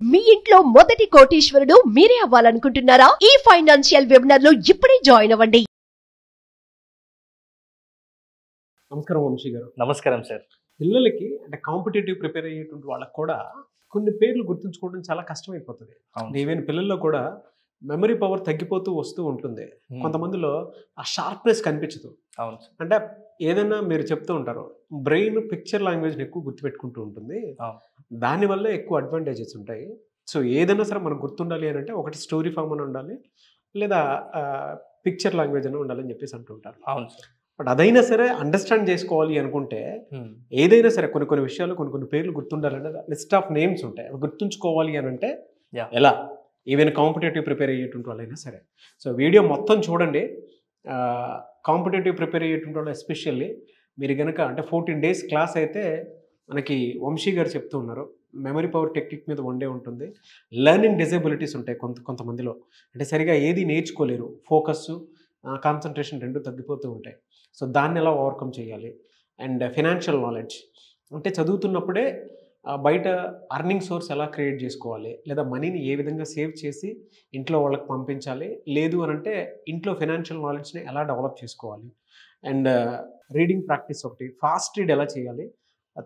మీ ఇంట్లో మొదటి కోటీశ్వరుడు మీరే అవ్వాలనుకుంటున్నారా? ఈ ఫైనాన్షియల్ వెబినార్ లో ఇప్పుడే జాయిన్ అవ్వండి. నమస్కారం వంశీ గారు. నమస్కారం సార్. పిల్లలకి అంటే కాంపిటేటివ్ ప్రిపేర్ అయ్యేటువంటి వాళ్ళకి కూడా కొన్ని పేర్లు గుర్తుంచుకోవడం చాలా కష్టమైపోతుంది. ఈవెన్ పిల్లల్లో కూడా మెమరీ పవర్ తగ్గిపోతూ వస్తూ ఉంటుంది. కొంతమందిలో ఆ షార్ప్నెస్ కనిపించదు. అవును. అంటే ఏదైనా మీరు చెప్తూ ఉంటారు, బ్రెయిన్ పిక్చర్ లాంగ్వేజ్ని ఎక్కువ గుర్తుపెట్టుకుంటూ ఉంటుంది. దానివల్ల ఎక్కువ అడ్వాంటేజెస్ ఉంటాయి. సో ఏదైనా సరే మనకు గుర్తుండాలి అని అంటే ఒకటి స్టోరీ ఫామ్ అని ఉండాలి, లేదా పిక్చర్ లాంగ్వేజ్ అని ఉండాలని చెప్పేసి అంటుంటారు. అవును సార్. బట్ అదైనా సరే అండర్స్టాండ్ చేసుకోవాలి అనుకుంటే ఏదైనా సరే కొన్ని విషయాలు కొన్ని పేర్లు గుర్తుండాలంటే లిస్ట్ ఆఫ్ నేమ్స్ ఉంటాయి. అవి గుర్తుంచుకోవాలి అని అంటే ఎలా, ఈవెన్ కాంపిటేటివ్ ప్రిపేర్ అయ్యేటువంటి వాళ్ళైనా సరే. సో వీడియో మొత్తం చూడండి. కాంపిటేటివ్ ప్రిపేర్ అయ్యేటువంటి వాళ్ళు ఎస్పెషల్లీ మీరు కనుక అంటే 14 days క్లాస్ అయితే మనకి వంశీ గారు చెప్తూ ఉన్నారు, మెమరీ పవర్ టెక్నిక్ మీద వన్ డే ఉంటుంది. లెర్నింగ్ డిజేబిలిటీస్ ఉంటాయి కొంతమందిలో, అంటే సరిగా ఏది నేర్చుకోలేరు, ఫోకస్ కాన్సన్ట్రేషన్ రెండు తగ్గిపోతూ ఉంటాయి. సో దాన్ని ఎలా ఓవర్కమ్ చేయాలి. అండ్ ఫినాన్షియల్ నాలెడ్జ్ అంటే చదువుతున్నప్పుడే బయట అర్నింగ్ సోర్స్ ఎలా క్రియేట్ చేసుకోవాలి, లేదా మనీని ఏ విధంగా సేవ్ చేసి ఇంట్లో వాళ్ళకి పంపించాలి, లేదు అని అంటే ఇంట్లో ఫినాన్షియల్ నాలెడ్జ్ని ఎలా డెవలప్ చేసుకోవాలి. అండ్ రీడింగ్ ప్రాక్టీస్ ఒకటి, ఫాస్ట్ రీడ్ ఎలా చేయాలి,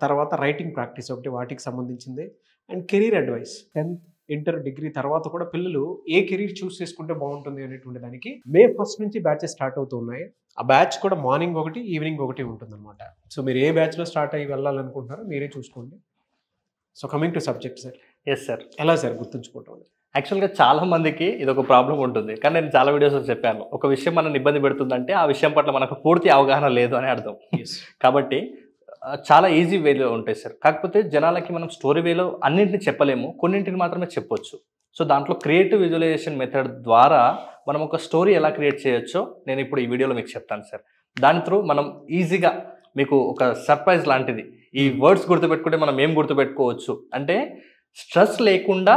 తర్వాత రైటింగ్ ప్రాక్టీస్ ఒకటి వాటికి సంబంధించింది. And career advice 10th inter degree తర్వాత కూడా పిల్లలు ఏ కెరీర్ చూస్ చేసుకుంటే బాగుంటుంది అనేటువంటి దానికి May 1st నుంచి బ్యాచెస్ స్టార్ట్ అవుతూ ఉన్నాయి. ఆ బ్యాచ్ కూడా మార్నింగ్ ఒకటి ఈవినింగ్ ఒకటి ఉంటుంది అనమాట. సో మీరు ఏ బ్యాచ్లో స్టార్ట్ అయ్యి వెళ్ళాలనుకుంటున్నారో మీరే చూసుకోండి. So coming to subject sir. Yes sir. ఎలా సార్ గుర్తుంచుకోవటం? యాక్చువల్గా చాలా మందికి ఇది ఒక ప్రాబ్లం ఉంటుంది, కానీ నేను చాలా వీడియోస్లో చెప్పాను, ఒక విషయం మనల్ని ఇబ్బంది పెడుతుందంటే ఆ విషయం పట్ల మనకు పూర్తి అవగాహన లేదు అని అర్థం. కాబట్టి చాలా ఈజీ వేలో ఉంటాయి సార్. కాకపోతే జనాలకి మనం స్టోరీ వేలో అన్నింటిని చెప్పలేము, కొన్నింటిని మాత్రమే చెప్పొచ్చు. సో దాంట్లో క్రియేటివ్ విజువలైజేషన్ మెథడ్ ద్వారా మనం ఒక స్టోరీ ఎలా క్రియేట్ చేయొచ్చో నేను ఇప్పుడు ఈ వీడియోలో మీకు చెప్తాను సార్. దాని త్రూ మనం ఈజీగా మీకు ఒక సర్ప్రైజ్ లాంటిది, ఈ వర్డ్స్ గుర్తుపెట్టుకుంటే మనం ఏం గుర్తుపెట్టుకోవచ్చు అంటే స్ట్రెస్ లేకుండా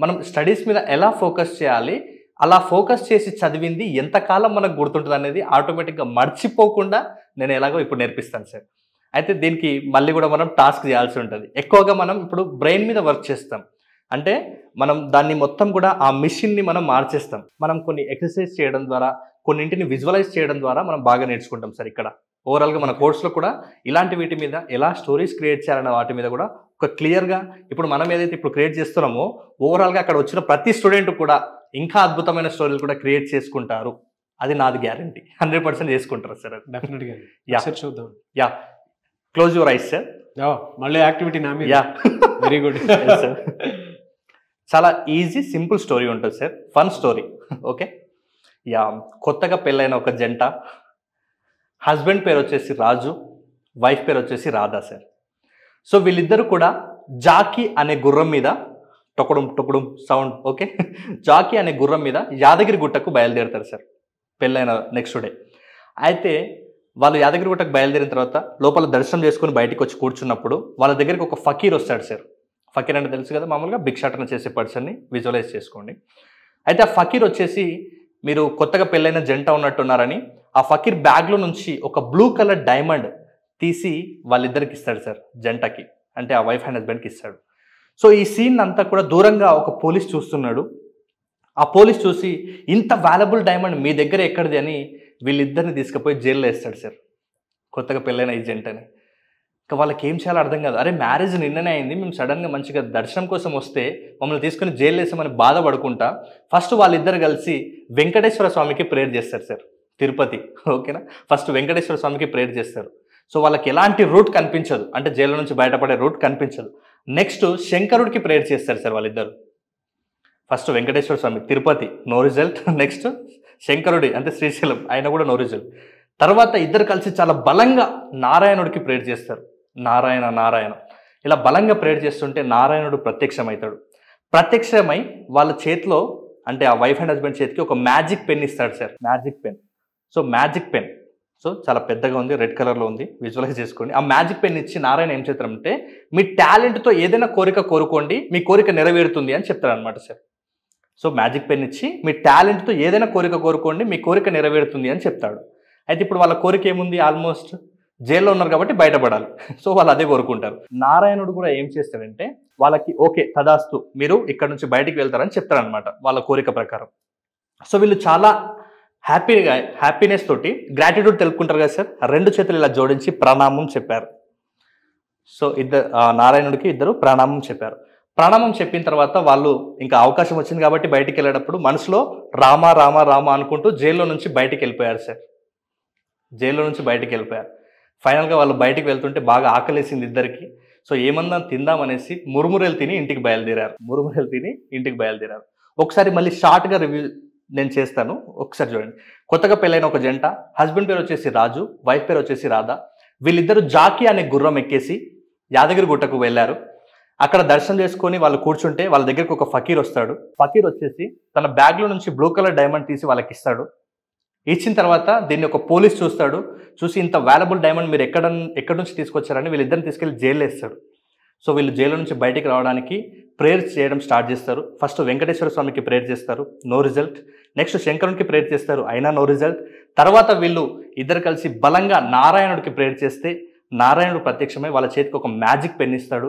మనం స్టడీస్ మీద ఎలా ఫోకస్ చేయాలి, అలా ఫోకస్ చేసి చదివింది ఎంతకాలం మనకు గుర్తుంటుంది అనేది ఆటోమేటిక్గా మర్చిపోకుండా నేను ఎలాగో ఇప్పుడు నేర్పిస్తాను సార్. అయితే దీనికి మళ్ళీ కూడా మనం టాస్క్ చేయాల్సి ఉంటుంది. ఎక్కువగా మనం ఇప్పుడు బ్రెయిన్ మీద వర్క్ చేస్తాం, అంటే మనం దాన్ని మొత్తం కూడా ఆ మిషన్ని మనం మార్చేస్తాం. మనం కొన్ని ఎక్సర్సైజ్ చేయడం ద్వారా, కొన్నింటిని విజువలైజ్ చేయడం ద్వారా మనం బాగా నేర్చుకుంటాం సార్. ఇక్కడ ఓవరాల్గా మన కోర్సులో కూడా ఇలాంటి వీటి మీద ఎలా స్టోరీస్ క్రియేట్ చేయాలన్న వాటి మీద కూడా ఒక క్లియర్గా ఇప్పుడు మనం ఏదైతే ఇప్పుడు క్రియేట్ చేస్తున్నామో ఓవరాల్గా అక్కడ వచ్చిన ప్రతి స్టూడెంట్ కూడా ఇంకా అద్భుతమైన స్టోరీలు కూడా క్రియేట్ చేసుకుంటారు. అది నాది గ్యారంటీ, 100% చేసుకుంటారు సార్. డెఫినెట్గా. చూద్దాం. Yeah, close your eyes sir. మళ్ళీ యాక్టివిటీ నా మీద. Very good sir. చాలా ఈజీ సింపుల్ స్టోరీ ఉంటుంది sir, fun story. Okay. Yeah, కొత్తగా పెళ్ళైన ఒక జంట, హస్బెండ్ పేరు వచ్చేసి రాజు, వైఫ్ పేరు వచ్చేసి రాధా సార్. సో వీళ్ళిద్దరూ కూడా జాకీ అనే గుర్రం మీద, టొకడం టొకడం సౌండ్, ఓకే, జాకీ అనే గుర్రం మీద యాదగిరి గుట్టకు బయలుదేరుతారు సార్ పెళ్ళైన నెక్స్ట్ డే. అయితే వాళ్ళు యాదగిరి గుట్టకు బయలుదేరిన తర్వాత లోపల దర్శనం చేసుకుని బయటికి వచ్చి కూర్చున్నప్పుడు వాళ్ళ దగ్గరికి ఒక ఫకీర్ వస్తాడు సార్. ఫకీర్ అంటే తెలుసు కదా, మామూలుగా భిక్షాటన చేసే పర్సన్ని విజువలైజ్ చేసుకోండి. అయితే ఆ ఫకీర్ వచ్చేసి మీరు కొత్తగా పెళ్ళైన జంట ఉన్నట్టున్నారని ఆ ఫకీర్ బ్యాగ్లో నుంచి ఒక బ్లూ కలర్ డైమండ్ తీసి వాళ్ళిద్దరికి ఇస్తాడు సార్, జంటకి, అంటే ఆ వైఫ్ అండ్ హస్బెండ్కి ఇస్తాడు. సో ఈ సీన్ అంతా కూడా దూరంగా ఒక పోలీస్ చూస్తున్నాడు. ఆ పోలీస్ చూసి ఇంత వాల్యుబుల్ డైమండ్ మీ దగ్గర ఎక్కడిది అని వీళ్ళిద్దరిని తీసుకుపోయి జైల్లో వేస్తాడు సార్, కొత్తగా పెళ్ళైన ఈ జంటని. ఇంకా వాళ్ళకి ఏం చేయాలో అర్థం కాదు. అరే మ్యారేజ్ నిన్ననే అయింది, మేము సడన్గా మంచిగా దర్శనం కోసం వస్తే మమ్మల్ని తీసుకుని జైలు వేసామని బాధపడుకుంటా ఫస్ట్ వాళ్ళిద్దరు కలిసి వెంకటేశ్వర స్వామికి ప్రేయర్ చేస్తారు సార్, తిరుపతి. ఓకేనా, ఫస్ట్ వెంకటేశ్వర స్వామికి ప్రేయర్ చేస్తారు. సో వాళ్ళకి ఎలాంటి రూట్ కనిపించదు, అంటే జైలు నుంచి బయటపడే రూట్ కనిపించదు. నెక్స్ట్ శంకరుడికి ప్రేయర్ చేస్తారు సార్ వాళ్ళిద్దరు. ఫస్ట్ వెంకటేశ్వర స్వామి తిరుపతి, నో రిజల్ట్. నెక్స్ట్ శంకరుడి అంటే శ్రీశైలం, ఆయన కూడా నో రిజల్ట్. తర్వాత ఇద్దరు కలిసి చాలా బలంగా నారాయణుడికి ప్రేయర్ చేస్తారు. నారాయణ నారాయణ ఇలా బలంగా ప్రేయర్ చేస్తుంటే నారాయణుడు ప్రత్యక్షమవుతాడు. ప్రత్యక్షమై వాళ్ళ చేతిలో, అంటే ఆ వైఫ్ అండ్ హస్బెండ్ చేతికి ఒక మ్యాజిక్ పెన్ ఇస్తాడు sir, magic pen. So magic pen, so చాలా పెద్దగా ఉంది, రెడ్ కలర్లో ఉంది, విజువలైజ్ చేసుకోండి. ఆ మ్యాజిక్ పెన్ ఇచ్చి నారాయణ ఏం చేస్తారంటే మీ టాలెంట్తో ఏదైనా కోరిక కోరుకోండి, మీ కోరిక నెరవేరుతుంది అని చెప్తారు అనమాట సార్. సో మ్యాజిక్ పెన్ ఇచ్చి మీ టాలెంట్తో ఏదైనా కోరిక కోరుకోండి, మీ కోరిక నెరవేరుతుంది అని చెప్తాడు. అయితే ఇప్పుడు వాళ్ళ కోరిక ఏముంది, ఆల్మోస్ట్ జైల్లో ఉన్నారు కాబట్టి బయటపడాలి. సో వాళ్ళు అదే కోరుకుంటారు. నారాయణుడు కూడా ఏం చేస్తాడంటే వాళ్ళకి ఓకే తదాస్తు మీరు ఇక్కడ నుంచి బయటికి వెళ్తారని చెప్తారనమాట వాళ్ళ కోరిక ప్రకారం. సో వీళ్ళు చాలా హ్యాపీనెస్ తోటి గ్రాటిట్యూడ్ తెలుపుకుంటారు కదా సార్. 2 చేతులు ఇలా జోడించి ప్రణామం చెప్పారు. సో నారాయణుడికి ఇద్దరు ప్రణామం చెప్పారు. ప్రణామం చెప్పిన తర్వాత వాళ్ళు ఇంకా అవకాశం వచ్చింది కాబట్టి బయటికి వెళ్ళేటప్పుడు మనసులో రామ రామ రామ అనుకుంటూ జైల్లో నుంచి బయటికి వెళ్ళిపోయారు సార్. జైల్లో నుంచి బయటికి వెళ్ళిపోయారు. ఫైనల్గా వాళ్ళు బయటికి వెళ్తుంటే బాగా ఆకలేసింది ఇద్దరికి. సో ఏమన్నా తిందామనేసి మురుమురేలు తిని ఇంటికి బయలుదేరారు. ఒకసారి మళ్ళీ షార్ట్గా రివ్యూ నేను చేస్తాను, ఒకసారి చూడండి. కొత్తగా పెళ్ళైన ఒక జంట, హస్బెండ్ పేరు వచ్చేసి రాజు, వైఫ్ పేరు వచ్చేసి రాధ. వీళ్ళిద్దరూ జాకీ అనే గుర్రం ఎక్కేసి యాదగిరి గుట్టకు వెళ్ళారు. అక్కడ దర్శనం చేసుకొని వాళ్ళు కూర్చుంటే వాళ్ళ దగ్గరికి ఒక ఫకీర్ వస్తాడు. ఫకీర్ వచ్చేసి తన బ్యాగ్లో నుంచి బ్లూ కలర్ డైమండ్ తీసి వాళ్ళకి ఇస్తాడు. ఇచ్చిన తర్వాత దీన్ని ఒక పోలీస్ చూస్తాడు. చూసి ఇంత వాల్యుబుల్ డైమండ్ మీరు ఎక్కడి నుంచి తీసుకొచ్చారని వీళ్ళిద్దరిని తీసుకెళ్లి జైల్లో వేస్తాడు. సో వీళ్ళు జైలు నుంచి బయటికి రావడానికి ప్రేయర్స్ చేయడం స్టార్ట్ చేస్తారు. ఫస్ట్ వెంకటేశ్వర స్వామికి ప్రేయర్ చేస్తారు, నో రిజల్ట్. నెక్స్ట్ శంకరునికి ప్రేయర్ చేస్తారు, అయినా నో రిజల్ట్. తర్వాత వీళ్ళు ఇద్దరు కలిసి బలంగా నారాయణుడికి ప్రేయర్ చేస్తే నారాయణుడు ప్రత్యక్షమై వాళ్ళ చేతికి ఒక మ్యాజిక్ పెన్ ఇస్తాడు.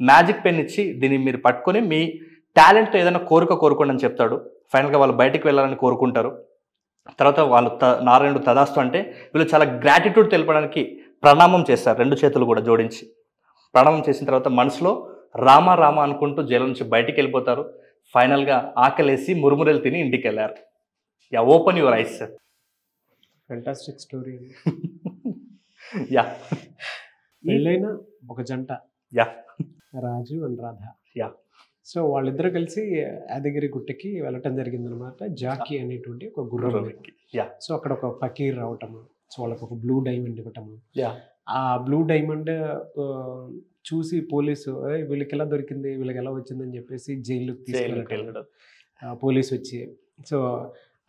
మ్యాజిక్ పెన్ ఇచ్చి దీన్ని మీరు పట్టుకొని మీ టాలెంట్తో ఏదైనా కోరుకోండి అని చెప్తాడు. ఫైనల్గా వాళ్ళు బయటికి వెళ్ళాలని కోరుకుంటారు. తర్వాత వాళ్ళు నారాయణుడు తదాస్తు అంటే వీళ్ళు చాలా గ్రాటిట్యూడ్ తెలపడానికి ప్రణామం చేస్తారు, 2 చేతులు కూడా జోడించి. ప్రణామం చేసిన తర్వాత మనసులో రామ రామ అనుకుంటూ జైలు నుంచి బయటికి వెళ్ళిపోతారు. ఫైనల్గా ఆకలేసి మురుమురేలు తిని ఇంటికి వెళ్ళారు. Yeah, open your eyes sir. Fantastic story. Yeah, పెళ్ళైన ఒక జంట, yeah, Raju and Radha. Yeah. So వాళ్ళిద్దరు కలిసి యాదగిరి గుట్టకి వెళ్ళటం జరిగిందనమాట. జాకీ అనేటువంటి ఒక గుర్రం. యా. సో అక్కడ ఒక ఫకీర్ రావటము, సో వాళ్ళకి ఒక బ్లూ డైమండ్ ఇవ్వటము. యా. ఆ బ్లూ డైమండ్ చూసి పోలీసు వీళ్ళకి ఎలా దొరికింది, వీళ్ళకి ఎలా వచ్చిందని చెప్పేసి జైలుకి తీసుకెళ్ళడం. పోలీసు వచ్చి సో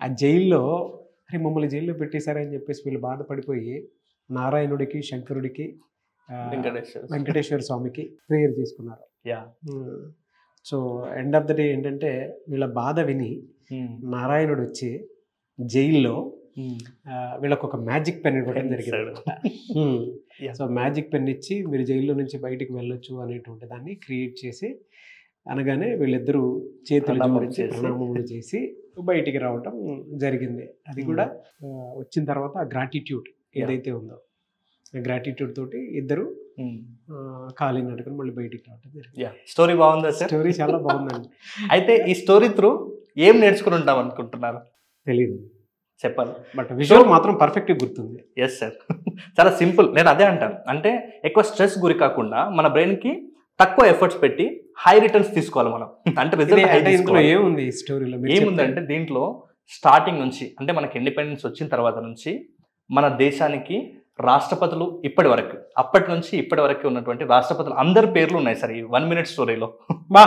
ఆ జైల్లో అరే మమ్మల్ని జైల్లో పెట్టేశారని చెప్పేసి వీళ్ళు బాధపడిపోయి నారాయణుడికి, శంకరుడికి, వెంకటేశ్వర స్వామికి ప్రేయర్ చేసుకున్నారు. So end of the day ఏంటంటే వీళ్ళ బాధ విని నారాయణుడు వచ్చి జైల్లో వీళ్ళకి ఒక మ్యాజిక్ పెన్ ఇవ్వడం జరిగింది అనమాట. సో మ్యాజిక్ పెన్ ఇచ్చి మీరు జైల్లో నుంచి బయటికి వెళ్ళొచ్చు అనేటువంటి దాన్ని క్రియేట్ చేసి అనగానే వీళ్ళిద్దరూ చేతులు జోడించి ప్రణామములు చేసి బయటికి రావటం జరిగింది. అది కూడా వచ్చిన తర్వాత ఆ గ్రాటిట్యూడ్ ఏదైతే ఉందో గ్రాటిట్యూడ్ తోటి ఇద్దరు ఖాళీ నడుకుని మళ్ళీ బయటికి రావటం జరిగింది. స్టోరీ బాగుందా సార్? స్టోరీ చాలా బాగుందండి. అయితే ఈ స్టోరీ త్రూ ఏం నేర్చుకుని ఉంటాం అనుకుంటున్నారు? తెలీదు, చెప్పాలి. బట్ విజువల్ మాత్రం పర్ఫెక్ట్గా గుర్తుంది. ఎస్ సార్, చాలా సింపుల్. నేను అదే అంటాను, అంటే ఎక్కువ స్ట్రెస్ గురి కాకుండా మన బ్రెయిన్కి తక్కువ ఎఫర్ట్స్ పెట్టి హై రిటర్న్స్ తీసుకోవాలి మనం. అంటే ఏముంది ఈ స్టోరీలో? ఏముందంటే దీంట్లో స్టార్టింగ్ నుంచి అంటే మనకి ఇండిపెండెన్స్ వచ్చిన తర్వాత నుంచి మన దేశానికి రాష్ట్రపతులు అప్పటి నుంచి ఇప్పటి వరకు ఉన్నటువంటి రాష్ట్రపతులు అందరి పేర్లు ఉన్నాయి సార్ ఈ 1 minute స్టోరీలో. బా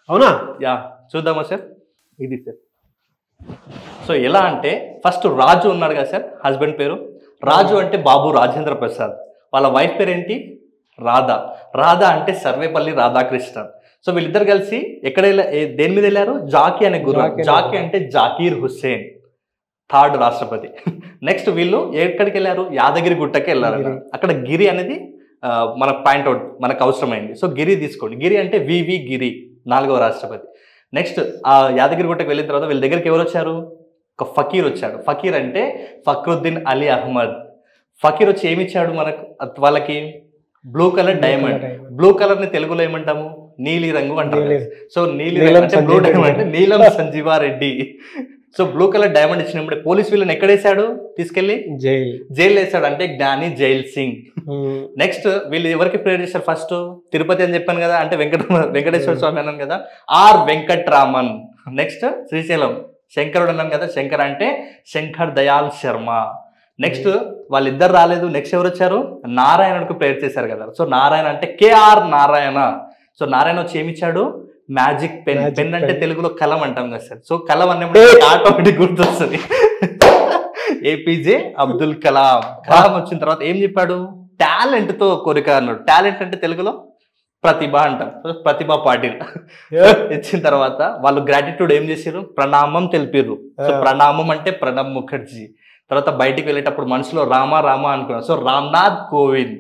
అవునా? యా, చూద్దామా సార్? ఇది సార్. సో ఎలా అంటే ఫస్ట్ రాజు ఉన్నాడు కదా సార్, హస్బెండ్ పేరు రాజు అంటే బాబు రాజేంద్ర ప్రసాద్. వాళ్ళ వైఫ్ పేరు ఏంటి? రాధ అంటే సర్వేపల్లి రాధాకృష్ణ. సో వీళ్ళిద్దరు కలిసి దేని మీద వెళ్ళారు? జాకీ అనే గుర్రం. జాకీ అంటే జాకీర్ హుస్సేన్, 3rd రాష్ట్రపతి. నెక్స్ట్ వీళ్ళు ఎక్కడికి వెళ్ళారు? యాదగిరి గుట్టకి వెళ్ళారు. అక్కడ గిరి అనేది మనకు పాయింట్అవుట్ మనకు అవసరమైంది. సో గిరి తీసుకోండి. గిరి అంటే వివి గిరి, 4వ రాష్ట్రపతి. నెక్స్ట్ ఆ యాదగిరి గుట్టకి వెళ్ళిన తర్వాత వీళ్ళ దగ్గరికి ఎవరు వచ్చారు? ఒక ఫకీర్ వచ్చాడు. ఫకీర్ అంటే ఫక్రుద్దీన్ అలీ అహ్మద్. ఫకీర్ వచ్చి ఏమి ఇచ్చాడు మనకు? వాళ్ళకి blue colour diamond. Blue colour ని తెలుగులో ఏమంటాము? నీలి రంగు అంటారు. సో నీలి రంగు అంటే బ్లూ డైమండ్ అంటే నీలం Sanjeeva Reddy. So blue colour diamond ఇచ్చినప్పుడు పోలీస్ వీళ్ళని ఎక్కడేశాడు? తీసుకెళ్లి జైలు వేసాడు, అంటే జ్ఞాని జైల్ సింగ్. నెక్స్ట్ వీళ్ళు ఎవరికి ప్రేయర్ చేశారు? ఫస్ట్ తిరుపతి అని చెప్పాను కదా, అంటే వెంకటేశ్వర స్వామి అన్నాను కదా, ఆర్ వెంకట్రామన్. నెక్స్ట్ శ్రీశైలం శంకరుడు అన్నాను కదా, శంకర్ అంటే శంకర్ దయాల్ శర్మ. నెక్స్ట్ వాళ్ళిద్దరు రాలేదు, నెక్స్ట్ ఎవరు వచ్చారు? నారాయణుడికి ప్రేయర్ చేశారు కదా. సో నారాయణ అంటే కేఆర్ నారాయణ. సో నారాయణ వచ్చి ఏమిచ్చాడు? Magic pen. పెన్ అంటే తెలుగులో కలం అంటాం కదా సార్. సో కలం అన్నప్పుడు ఆటోమేటిక్ గుర్తొస్తుంది ఏపీజే అబ్దుల్ కలాం. కలాం వచ్చిన తర్వాత ఏం చెప్పాడు? టాలెంట్ తో కోరిక అన్నాడు. టాలెంట్ అంటే తెలుగులో ప్రతిభ అంటాం. ప్రతిభ పాటిల్ ఇచ్చిన తర్వాత వాళ్ళు గ్రాటిట్యూడ్ ఏం చేసారు? ప్రణామం తెలిపారు. సో ప్రణామం అంటే ప్రణబ్ ముఖర్జీ. తర్వాత బయటికి వెళ్ళేటప్పుడు మనసులో రామా రామా అనుకున్నారు. సో రామ్నాథ్ కోవింద్.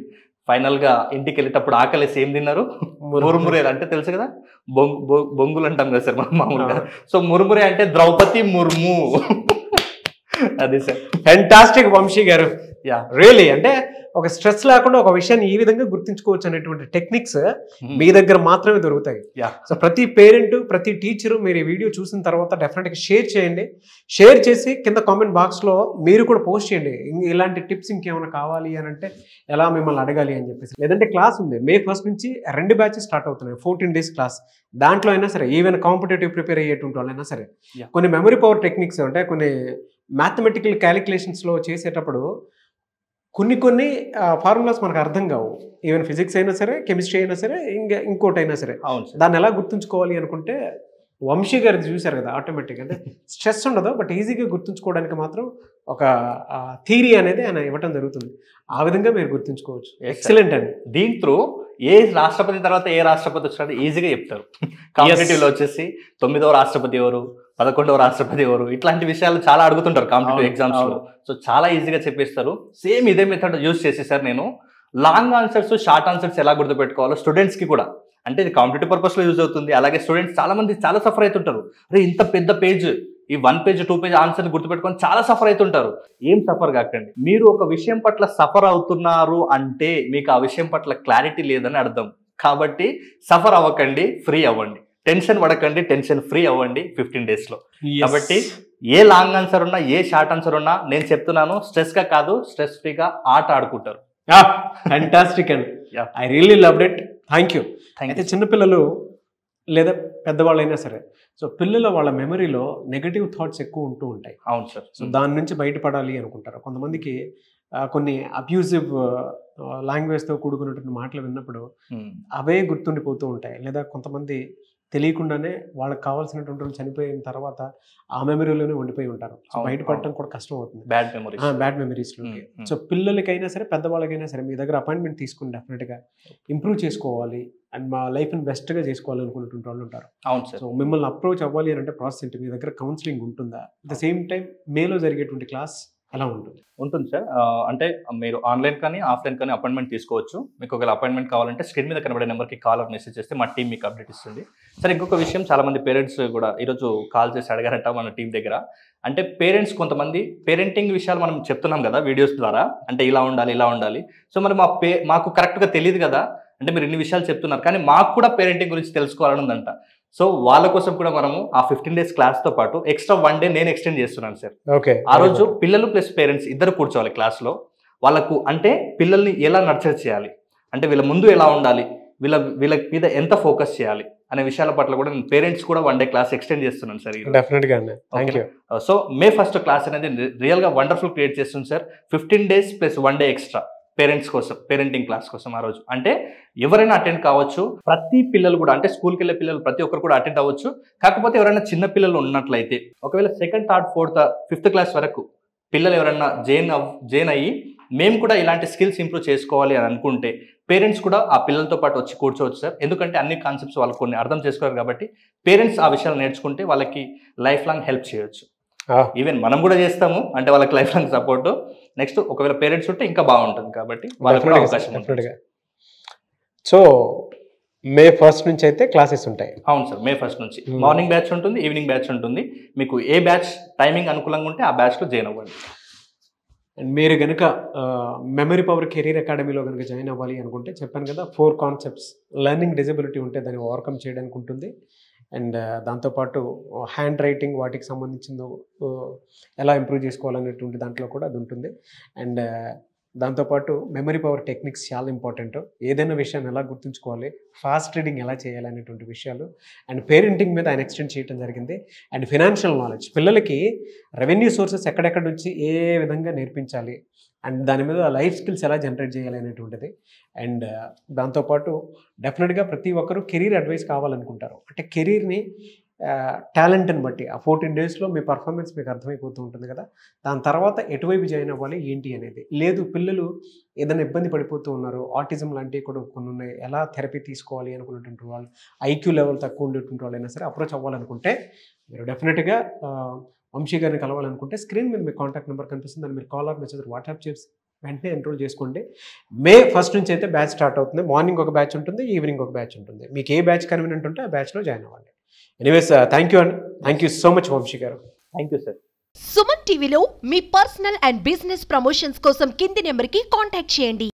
ఫైనల్గా ఇంటికి వెళ్ళేటప్పుడు ఆకలేసి ఏం తిన్నారు? మురుమురేలు అంటే తెలుసు కదా, బొంగులు అంటాం కదా సార్ మనం మామూలుగా. సో మురుమురే అంటే ద్రౌపది ముర్ము. అది సార్. ఫెంటాస్టిక్ వంశీ గారు. రియలీ అంటే ఒక స్ట్రెస్ లేకుండా ఒక విషయాన్ని ఈ విధంగా గుర్తించుకోవచ్చు అనేటువంటి టెక్నిక్స్ మీ దగ్గర మాత్రమే దొరుకుతాయి. సో ప్రతి పేరెంట్, ప్రతి టీచరు మీరు ఈ వీడియో చూసిన తర్వాత డెఫినెట్గా షేర్ చేయండి. షేర్ చేసి కింద కామెంట్ బాక్స్లో మీరు కూడా పోస్ట్ చేయండి, ఇలాంటి టిప్స్ ఇంకేమైనా కావాలి అని అంటే ఎలా మిమ్మల్ని అడగాలి అని చెప్పేసి. లేదంటే క్లాస్ ఉంది May 1 నుంచి 2 బ్యాచెస్ స్టార్ట్ అవుతున్నాయి, 14 days క్లాస్. దాంట్లో అయినా సరే ఈవెన్ కాంపిటేటివ్ ప్రిపేర్ అయ్యేటువంటి వాళ్ళైనా సరే కొన్ని మెమరీ పవర్ టెక్నిక్స్ అంటే కొన్ని మ్యాథమెటికల్ క్యాలిక్యులేషన్స్లో చేసేటప్పుడు కొన్ని ఫార్ములాస్ మనకు అర్థం కావు. ఈవెన్ ఫిజిక్స్ అయినా సరే, కెమిస్ట్రీ అయినా సరే, ఇంకోటి అయినా సరే. దాన్ని ఎలా గుర్తుంచుకోవాలి అనుకుంటే వంశీ గారి చూశారు కదా, ఆటోమేటిక్ అంటే స్ట్రెస్ ఉండదు, బట్ ఈజీగా గుర్తుంచుకోవడానికి మాత్రం ఒక థియరీ అనేది ఆయన ఇవ్వటం జరుగుతుంది. ఆ విధంగా మీరు గుర్తుంచుకోవచ్చు. ఎక్సలెంట్ అండి. దీంట్లో ఏ రాష్ట్రపతి తర్వాత ఏ రాష్ట్రపతి వచ్చినట్టు ఈజీగా చెప్తారు. కాంపిటేటివ్లో వచ్చేసి 9వ రాష్ట్రపతి ఎవరు, 11వ రాష్ట్రపతి ఎవరు, ఇట్లాంటి విషయాలు చాలా అడుగుతుంటారు కాంపిటేటివ్ ఎగ్జామ్స్ లో. సో చాలా ఈజీగా చెప్పేస్తారు. సేమ్ ఇదే మెథడ్ యూజ్ చేసేసారు నేను. లాంగ్ ఆన్సర్స్, షార్ట్ ఆన్సర్స్ ఎలా గుర్తుపెట్టుకోవాలో స్టూడెంట్స్ కి కూడా, అంటే ఇది కాంపిటేటివ్ పర్పస్ లో యూజ్ అవుతుంది. అలాగే స్టూడెంట్స్ చాలా మంది చాలా సఫర్ అవుతుంటారు. అరే ఇంత పెద్ద పేజ్, ఈ 1 page 2 page ఆన్సర్ గుర్తుపెట్టుకొని చాలా సఫర్ అవుతుంటారు. ఏం సఫర్ కాకండి. మీరు ఒక విషయం పట్ల సఫర్ అవుతున్నారు అంటే మీకు ఆ విషయం పట్ల క్లారిటీ లేదని అర్థం. కాబట్టి సఫర్ అవ్వకండి, ఫ్రీ అవ్వండి. టెన్షన్ పడకండి, టెన్షన్ ఫ్రీ అవ్వండి 15 days లో. కాబట్టి ఏ లాంగ్ ఆన్సర్ ఉన్నా, ఏ షార్ట్ ఆన్సర్ ఉన్నా నేను చెప్తున్నాను, స్ట్రెస్ గా కాదు, స్ట్రెస్ ఫ్రీగా ఆట ఆడుకుంటారు. ఫ్యాంటాస్టిక్ అండి. I really loved it. Thank you. అయితే చిన్నపిల్లలు లేదా పెద్దవాళ్ళైనా సరే, సో పిల్లల వాళ్ళ మెమరీలో నెగటివ్ థాట్స్ ఎక్కువ ఉంటూ ఉంటాయి. అవును సార్. సో దాని నుంచి బయటపడాలి అనుకుంటారు. కొంతమందికి కొన్ని అబ్యూజివ్ లాంగ్వేజ్తో కూడుకున్నటువంటి మాటలు విన్నప్పుడు అవే గుర్తుండిపోతూ ఉంటాయి. లేదా కొంతమంది తెలియకుండానే వాళ్ళకి కావాల్సినటువంటి వాళ్ళు చనిపోయిన తర్వాత ఆ మెమరీలోనే ఉండిపోయి ఉంటారు. సో బయటపడటం కూడా కష్టం అవుతుంది, బ్యాడ్ మెమరీస్లోకి. సో పిల్లలకైనా సరే, పెద్దవాళ్ళకైనా సరే మీ దగ్గర అపాయింట్మెంట్ తీసుకుని డెఫినెట్గా ఇంప్రూవ్ చేసుకోవాలి అండ్ మా లైఫ్ని బెస్ట్గా చేసుకోవాలి అనుకున్నటువంటి వాళ్ళు ఉంటారు. అవును సార్. సో మిమ్మల్ని అప్రోచ్ అవ్వాలి అని అంటే ప్రాసెస్ ఏంటి? మీ దగ్గర కౌన్సిలింగ్ ఉంటుందా? అట్ ద సేమ్ టైం మేలో జరిగేటువంటి క్లాస్ ఎలా ఉంటుంది? ఉంటుంది సార్. అంటే మీరు ఆన్లైన్ కానీ ఆఫ్లైన్ కానీ అపాయింట్మెంట్ తీసుకోవచ్చు. మీకు ఒకవేళ అపాయింట్మెంట్ కావాలంటే స్క్రీన్ మీద కనబడే నెంబర్కి కాల్ ఆర్ మెసేజ్ చేస్తే మా టీం మీకు అప్డేట్ ఇస్తుంది. సార్ ఇంకొక విషయం, చాలా మంది పేరెంట్స్ కూడా ఈరోజు కాల్ చేసి అడగారట మన టీం దగ్గర. అంటే పేరెంట్స్ కొంతమంది పేరెంటింగ్ విషయాలు మనం చెప్తున్నాం కదా వీడియోస్ ద్వారా, అంటే ఇలా ఉండాలి ఇలా ఉండాలి. సో మరి మాకు కరెక్ట్గా తెలియదు కదా, అంటే మీరు ఇన్ని విషయాలు చెప్తున్నారు కానీ మాకు కూడా పేరెంటింగ్ గురించి తెలుసుకోవాలని ఉందంట. సో వాళ్ళ కోసం కూడా మనము ఆ 15 days క్లాస్తో పాటు ఎక్స్ట్రా 1 day నేను ఎక్స్టెండ్ చేస్తున్నాను సార్. ఓకే. ఆ రోజు పిల్లలు ప్లస్ పేరెంట్స్ ఇద్దరు కూర్చోవాలి క్లాస్లో. వాళ్ళకు అంటే పిల్లల్ని ఎలా నర్చర్ చేయాలి, అంటే వీళ్ళ ముందు ఎలా ఉండాలి, వీళ్ళ మీద ఎంత ఫోకస్ చేయాలి అనే విషయాల పట్ల కూడా నేను పేరెంట్స్ కూడా 1 day క్లాస్ ఎక్స్టెండ్ చేస్తున్నాను సార్. డెఫినెట్గా. సో May 1 క్లాస్ అనేది రియల్గా వండర్ఫుల్ క్రియేట్ చేస్తుంది sir. 15 days plus 1 day extra parents కోసం, పేరెంటింగ్ క్లాస్ కోసం. ఆ రోజు అంటే ఎవరైనా అటెండ్ కావచ్చు, ప్రతి పిల్లలు కూడా, అంటే స్కూల్కి వెళ్ళే పిల్లలు ప్రతి ఒక్కరు కూడా అటెండ్ అవ్వచ్చు. కాకపోతే ఎవరైనా చిన్న పిల్లలు ఉన్నట్లయితే, ఒకవేళ 2nd, 3rd, 4th, 5th class వరకు పిల్లలు ఎవరైనా జాయిన్ అయ్యి మేము కూడా ఇలాంటి స్కిల్స్ ఇంప్రూవ్ చేసుకోవాలి అని అనుకుంటే పేరెంట్స్ కూడా ఆ పిల్లలతో పాటు వచ్చి కూర్చోవచ్చు సార్. ఎందుకంటే అన్ని కాన్సెప్ట్స్ వాళ్ళు కొన్ని అర్థం చేసుకోరు కాబట్టి పేరెంట్స్ ఆ విషయాలు నేర్చుకుంటే వాళ్ళకి లైఫ్ లాంగ్ హెల్ప్ చేయొచ్చు. ఈవెన్ మనం కూడా చేస్తాము, అంటే వాళ్ళకి లైఫ్ లాంగ్ సపోర్ట్. నెక్స్ట్ ఒకవేళ పేరెంట్స్ ఉంటే ఇంకా బాగుంటుంది కాబట్టి వాళ్ళకి కూడా అవకాశం ఉంటుంది. సో May 1 నుంచి అయితే క్లాసెస్ ఉంటాయి. అవును సార్. May 1 నుంచి మార్నింగ్ బ్యాచ్ ఉంటుంది, ఈవినింగ్ బ్యాచ్ ఉంటుంది. మీకు ఏ బ్యాచ్ టైమింగ్ అనుకూలంగా ఉంటే ఆ బ్యాచ్లో జాయిన్ అవ్వండి. అండ్ మీరు కనుక మెమరీ పవర్ కెరీర్ అకాడమీలో కనుక జాయిన్ అవ్వాలి అనుకుంటే చెప్పాను కదా, 4 కాన్సెప్ట్స్. లెర్నింగ్ డిజబిలిటీ ఉంటే దాన్ని ఓవర్కమ్ చేయడానికి ఉంటుంది. అండ్ దాంతోపాటు హ్యాండ్ రైటింగ్ వాటికి సంబంధించిందో ఎలా ఇంప్రూవ్ చేసుకోవాలనేటువంటి దాంట్లో కూడా అది ఉంటుంది. అండ్ దాంతోపాటు మెమరీ పవర్ టెక్నిక్స్ చాలా ఇంపార్టెంట్. ఏదైనా విషయాన్ని ఎలా గుర్తుంచుకోవాలి, ఫాస్ట్ రీడింగ్ ఎలా చేయాలి అనేటువంటి విషయాలు. అండ్ పేరెంటింగ్ మీద ఆయన ఎక్స్టెండ్ చేయడం జరిగింది. అండ్ ఫినాన్షియల్ నాలెడ్జ్, పిల్లలకి రెవెన్యూ సోర్సెస్ ఎక్కడెక్కడ నుంచి ఏ విధంగా నేర్పించాలి అండ్ దాని మీద లైఫ్ స్కిల్స్ ఎలా జనరేట్ చేయాలి అనేటువంటిది. అండ్ దాంతోపాటు డెఫినెట్గా ప్రతి ఒక్కరూ కెరీర్ అడ్వైస్ కావాలనుకుంటారు. అంటే కెరీర్ని టాలెంట్ని బట్టి ఆ 14 డేస్లో మీ పర్ఫార్మెన్స్ మీకు అర్థమైపోతూ ఉంటుంది కదా. దాని తర్వాత ఎటువైపు జాయిన్ అవ్వాలి ఏంటి అనేది. లేదు పిల్లలు ఏదైనా ఇబ్బంది పడిపోతూ ఉన్నారు, ఆటిజం లాంటివి కూడా కొన్ని ఉన్నాయి, ఎలా థెరపీ తీసుకోవాలి అనుకున్నటువంటి వాళ్ళు, ఐక్యూ లెవెల్ తక్కువ ఉండేటువంటి వాళ్ళైనా సరే అప్రోచ్ అవ్వాలనుకుంటే మీరు డెఫినెట్గా వంశీ గారిని కలవాలనుకుంటే స్క్రీన్ మీద మీ కాంటాక్ట్ నెంబర్ కనిపిస్తుంది, దాన్ని మీరు కాల్ ఆర్ మెసేజ్ వాట్సాప్ చేసి వెంటనే ఎన్రోల్ చేసుకోండి. May 1st నుంచి అయితే బ్యాచ్ స్టార్ట్ అవుతుంది. మార్నింగ్ ఒక బ్యాచ్ ఉంటుంది, ఈవినింగ్ ఒక బ్యాచ్ ఉంటుంది. మీకు ఏ బ్యాచ్ కన్వీనియంట్ ఉంటే ఆ బ్యాచ్లో జాయిన్ అవ్వండి. ఎనీవేస్ థ్యాంక్ యూ అండి, thank you so much Vamshi గారు. Thank you sir. సుమన్ టీవీలో మీ పర్సనల్ అండ్ బిజినెస్ ప్రమోషన్స్ కోసం కింది నెంబర్కి కాంటాక్ట్ చేయండి.